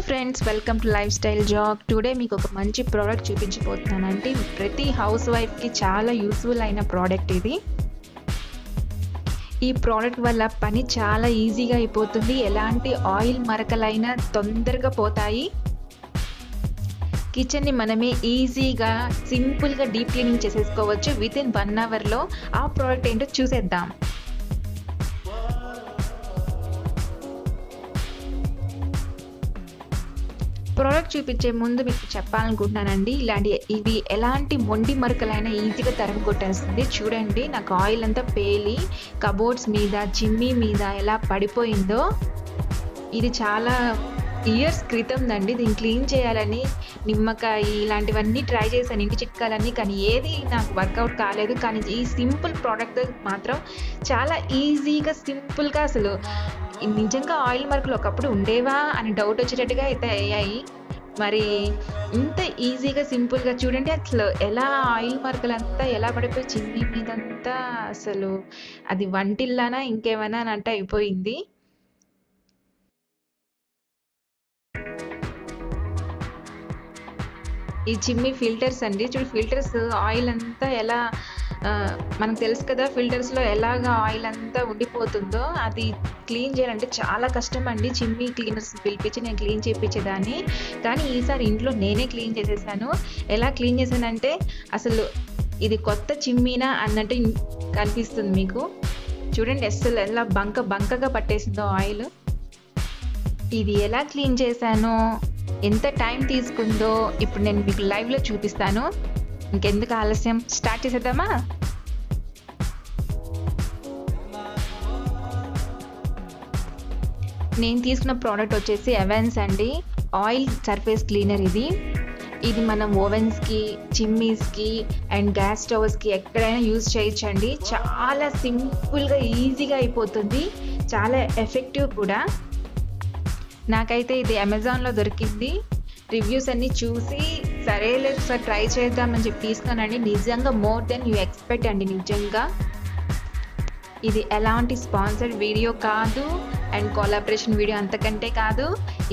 Friends, welcome to lifestyle జాగ్. Today మీకు ఒక మంచి ప్రోడక్ట్ చూపించబోతున్నానండి. ప్రతి హౌస్ వైఫ్కి చాలా యూస్ఫుల్ అయిన ప్రోడక్ట్ ఇది. ఈ ప్రోడక్ట్ వల్ల పని చాలా ఈజీగా అయిపోతుంది. ఎలాంటి ఆయిల్ మరకలైనా తొందరగా పోతాయి. కిచెన్ని మనమే ఈజీగా సింపుల్గా డీప్ క్లీనింగ్ చేసేసుకోవచ్చు విత్ ఇన్ 1 అవర్లో. ఆ ప్రోడక్ట్ ఏంటో చూసేద్దాం. ప్రోడక్ట్ చూపించే ముందు మీకు చెప్పాలనుకుంటున్నానండి, ఇవి ఎలాంటి మొండి మరకలైనా ఈజీగా తరిమి కొట్టేస్తుంది. చూడండి, నాకు ఆయిల్ అంతా పేలి కబోర్డ్స్ మీద, చిమ్నీ మీద ఎలా పడిపోయిందో. ఇది చాలా ఇయర్స్ క్రితం దండి. దీన్ని క్లీన్ చేయాలని నిమ్మకాయ ఇలాంటివన్నీ ట్రై చేశాను, ఇంటి చిట్కాలన్నీ, కానీ ఏది నాకు వర్కౌట్ కాలేదు. కానీ ఈ సింపుల్ ప్రోడక్ట్ మాత్రం చాలా ఈజీగా సింపుల్గా, అసలు నిజంగా ఆయిల్ మరకలు ఒకప్పుడు ఉండేవా అని డౌట్ వచ్చేటట్టుగా అయితే అయ్యాయి. మరి ఇంత ఈజీగా సింపుల్గా చూడండి, అసలు ఎలా ఆయిల్ మరకలంతా ఎలా పడిపోయి చిమ్నీ మీదంతా, అసలు అది వంటిల్లానా ఇంకేమైనా అన్నట్టు అయిపోయింది. ఈ చిమ్నీ ఫిల్టర్స్ అండి, చూడు ఫిల్టర్స్ ఆయిల్ అంతా ఎలా, మనకు తెలుసు కదా ఫిల్టర్స్లో ఎలాగా ఆయిల్ అంతా ఉండిపోతుందో. అది క్లీన్ చేయాలంటే చాలా కష్టం అండి. చిమ్నీ క్లీనర్స్ పిలిపించి నేను క్లీన్ చేయించేదాన్ని, కానీ ఈసారి ఇంట్లో నేనే క్లీన్ చేసేసాను. ఎలా క్లీన్ చేశానంటే అసలు ఇది కొత్త చిమ్నీనా అన్నట్టు కనిపిస్తుంది మీకు. చూడండి అసలు ఎలా బంకగా పట్టేసిందో ఆయిల్. ఇది ఎలా క్లీన్ చేశానో, ఎంత టైం తీసుకుందో ఇప్పుడు నేను మీకు లైవ్లో చూపిస్తాను. ఇంకెందుకు ఆలస్యం, స్టార్ట్ చేసేద్దామా? నేను తీసుకున్న ప్రోడక్ట్ వచ్చేసి ఎవెన్స్ అండి, ఆయిల్ సర్ఫేస్ క్లీనర్. ఇది మనం ఓవెన్స్కి, చిమ్నీస్కి అండ్ గ్యాస్ స్టవ్స్కి ఎక్కడైనా యూజ్ చేయొచ్చండి. చాలా సింపుల్గా ఈజీగా అయిపోతుంది, చాలా ఎఫెక్టివ్ కూడా. నాకైతే ఇది అమెజాన్లో దొరికింది. రివ్యూస్ అన్నీ చూసి సరేలే సార్ ట్రై చేద్దామని చెప్పి తీసుకున్నానండి. నిజంగా మోర్ దెన్ యూ ఎక్స్పెక్ట్ అండి. నిజంగా ఇది ఎలాంటి స్పాన్సర్డ్ వీడియో కాదు అండ్ కొలాబరేషన్ వీడియో అంతకంటే కాదు.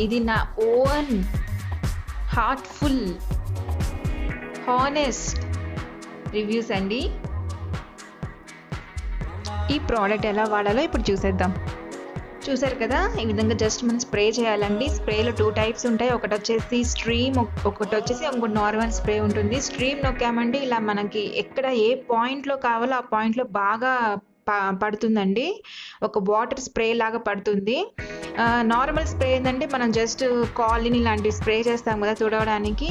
ఇది నా ఓన్ హార్ట్ఫుల్ హానెస్ట్ రివ్యూస్ అండి. ఈ ప్రోడక్ట్ ఎలా వాడాలో ఇప్పుడు చూసేద్దాం. చూసారు కదా, ఈ విధంగా జస్ట్ మనం స్ప్రే చేయాలండి. స్ప్రేలో 2 టైప్స్ ఉంటాయి. ఒకటి వచ్చేసి స్ట్రీమ్, ఒకటి వచ్చేసి ఇంకొక నార్మల్ స్ప్రే ఉంటుంది. స్ట్రీమ్ నొక్కామంటే ఇలా మనకి ఎక్కడ ఏ పాయింట్లో కావాలో ఆ పాయింట్లో బాగా పడుతుందండి, ఒక వాటర్ స్ప్రే లాగా పడుతుంది. నార్మల్ స్ప్రే ఏంటంటే మనం జస్ట్ కాలిన్ ఇలాంటివి స్ప్రే చేస్తాం కదా తుడవడానికి,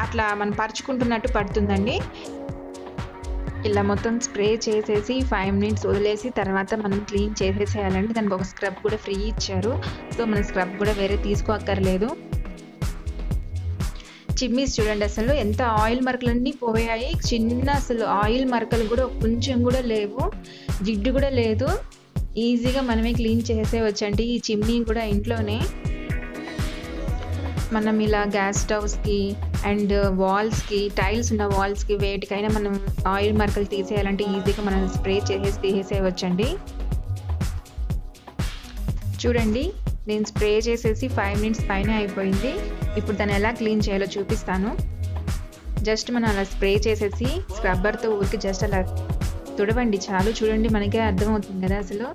అట్లా మనం పరుచుకుంటున్నట్టు పడుతుందండి. ఇలా మొత్తం స్ప్రే చేసేసి 5 మినిట్స్ వదిలేసి తర్వాత మనం క్లీన్ చేసేసేయాలండి. దానికి ఒక స్క్రబ్ కూడా ఫ్రీ ఇచ్చారు, సో మనం స్క్రబ్ కూడా వేరే తీసుకోక్కర్లేదు. చిమ్నీస్ చూడండి, అసలు ఎంత ఆయిల్ మరకలన్నీ పోయాయి. చిన్న అసలు ఆయిల్ మరకలు కూడా కొంచెం కూడా లేవు, జిడ్డు కూడా లేదు. ఈజీగా మనమే క్లీన్ చేసేవచ్చండి ఈ చిమ్నీ కూడా ఇంట్లోనే. మనం ఇలా గ్యాస్ స్టవ్స్కి అండ్ వాల్స్కి, టైల్స్ ఉన్న వాల్స్కి, వేటికైనా మనం ఆయిల్ మరకలు తీసేయాలంటే ఈజీగా మనం స్ప్రే చేసేసి తీసేసేయవచ్చండి. చూడండి, నేను స్ప్రే చేసేసి 5 మినిట్స్ పైన అయిపోయింది. ఇప్పుడు దాన్ని ఎలా క్లీన్ చేయాలో చూపిస్తాను. జస్ట్ మనం అలా స్ప్రే చేసేసి స్క్రబ్బర్తో ఊరికి జస్ట్ అలా తుడవండి చాలు. చూడండి, మనకే అర్థమవుతుంది కదా అసలు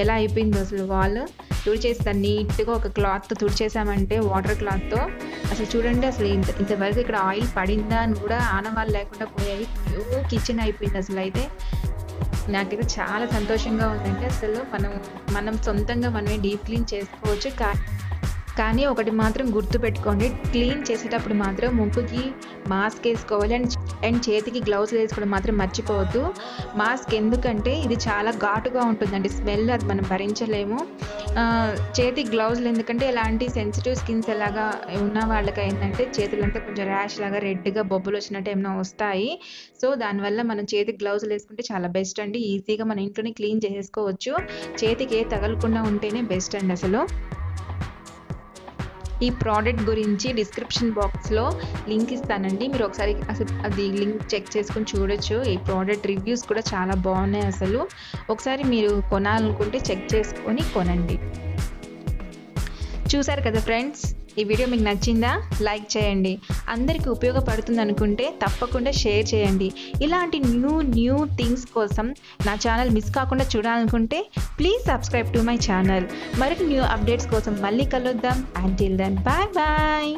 ఎలా అయిపోయిందో. అసలు వాల్ తుడిచేసి దాన్ని నీట్గా ఒక క్లాత్తో తుడిచేసామంటే, వాటర్ క్లాత్తో, అసలు చూడండి అసలు ఇంతవరకు ఇక్కడ ఆయిల్ పడిందా అని కూడా ఆనవాళ్ళు లేకుండా పోయాయి. కిచెన్ అయిపోయింది. అసలు అయితే నాకైతే చాలా సంతోషంగా ఉందంటే, అసలు మనం సొంతంగా మనమే డీప్ క్లీన్ చేసుకోవచ్చు. కానీ ఒకటి మాత్రం గుర్తుపెట్టుకోండి, క్లీన్ చేసేటప్పుడు మాత్రం ముక్కుకి మాస్క్ వేసుకోవాలి అండ్ చేతికి గ్లౌజ్ వేసుకోవడం మాత్రం మర్చిపోవద్దు. మాస్క్ ఎందుకంటే ఇది చాలా ఘాటుగా ఉంటుందండి, స్మెల్ అది మనం భరించలేము. చేతికి గ్లౌజులు ఎందుకంటే ఎలాంటి సెన్సిటివ్ స్కిన్స్ ఎలాగా ఉన్న వాళ్ళకి ఏంటంటే చేతులంతా కొంచెం ర్యాష్ లాగా రెడ్గా బొబ్బులు వచ్చినట్టు ఏమైనా వస్తాయి. సో దానివల్ల మనం చేతికి గ్లౌజులు వేసుకుంటే చాలా బెస్ట్ అండి. ఈజీగా మన ఇంట్లోనే క్లీన్ చేసేసుకోవచ్చు. చేతికి ఏ తగలకుండా ఉంటేనే బెస్ట్ అండి. అసలు ఈ ప్రోడక్ట్ గురించి డిస్క్రిప్షన్ బాక్స్లో లింక్ ఇస్తానండి, మీరు ఒకసారి అసలు అది లింక్ చెక్ చేసుకొని చూడొచ్చు. ఈ ప్రోడక్ట్ రివ్యూస్ కూడా చాలా బాగున్నాయి. అసలు ఒకసారి మీరు కొనాలనుకుంటే చెక్ చేసుకొని కొనండి. చూసారు కదా ఫ్రెండ్స్, ఈ వీడియో మీకు నచ్చిందా? లైక్ చేయండి. అందరికీ ఉపయోగపడుతుంది అనుకుంటే తప్పకుండా షేర్ చేయండి. ఇలాంటి న్యూ థింగ్స్ కోసం నా ఛానల్ మిస్ కాకుండా చూడాలనుకుంటే please subscribe to my channel. మరిన్ని న్యూ అప్డేట్స్ కోసం మళ్ళీ కలుద్దాం. Until then bye bye.